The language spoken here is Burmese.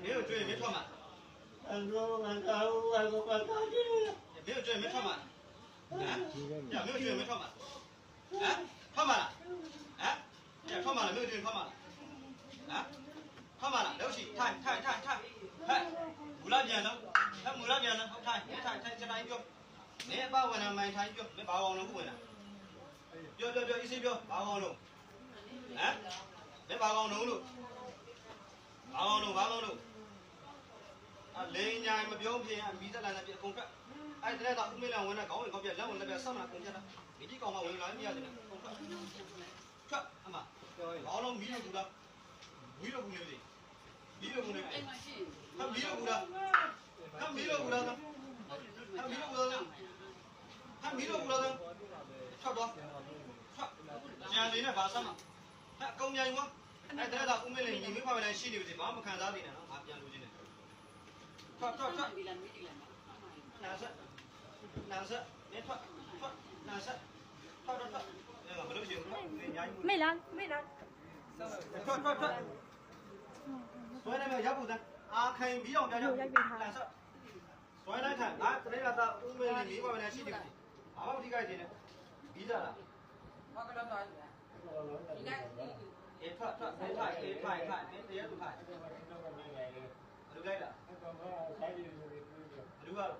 没有追没穿嘛？没有追没穿嘛？呀，没有追没穿嘛？穿嘛了？呀，穿嘛了？没有追穿嘛了？穿嘛了？了不起，太，五拉边呢？五拉边呢？太，这来一标，你把我那买太标，你把我那不问了，标，一些标，把我弄，你把我弄了，把我弄。လေးညာမပြောဖြစ်ရင်မိသက်လာတဲ့ပြအကုန်ထွက်အဲ့တဲ့တော့ဦးမင်းလည်းဝင်တဲ့ခေါင်းဝင်ခေါင်းပြလက်ဝင်လက်ပြဆက်မလားကုန်ကြတာဒီကောင်မှဝင်လာမရတဲ့ကုန်ထွက်အမဘောလုံးမီးလို့ကူလားမီးလို့ကူနေပြီမီးလို့ကူနေပြီဟာမီးလို့ကူလားဟာမီးလို့ကူလားဟာမီးလို့ကူလားဟာမီးလို့ကူလားထွက်တော့ထွက်ကြံနေနဲ့ဘာဆက်မဟာအကုန်မြိုင်ကွာအဲ့တဲ့တော့ဦးမင်းလည်းညီမဖောက်လည်းရှိနေပြီဘာမှမခံစားသေးနဲ့နော်ငါပြန်လို့ချင်းတယ်ထွက်နာဆက်နေထွက်နာဆက်ထွက်ဘယ်လိုရှိလဲ没来ထွက်ဆွဲနေမှာရပ်ဖို့တန်းအာခိုင်ပြီးအောင်ပြကြနာဆက်ဆွဲလိုက်ခံငါတရေကတော့ဦးမင်းလေးမိဘနဲ့ရှိနေပြီဘာမှမထိခိုက်သေးနဲ့ပြီးကြလားဟုတ်ကဲ့တော့ဒီကထွက်ထိုင်နေတရားသူထိုင်ဘယ်လိုလိုက်လားဘယ်လိုကတော့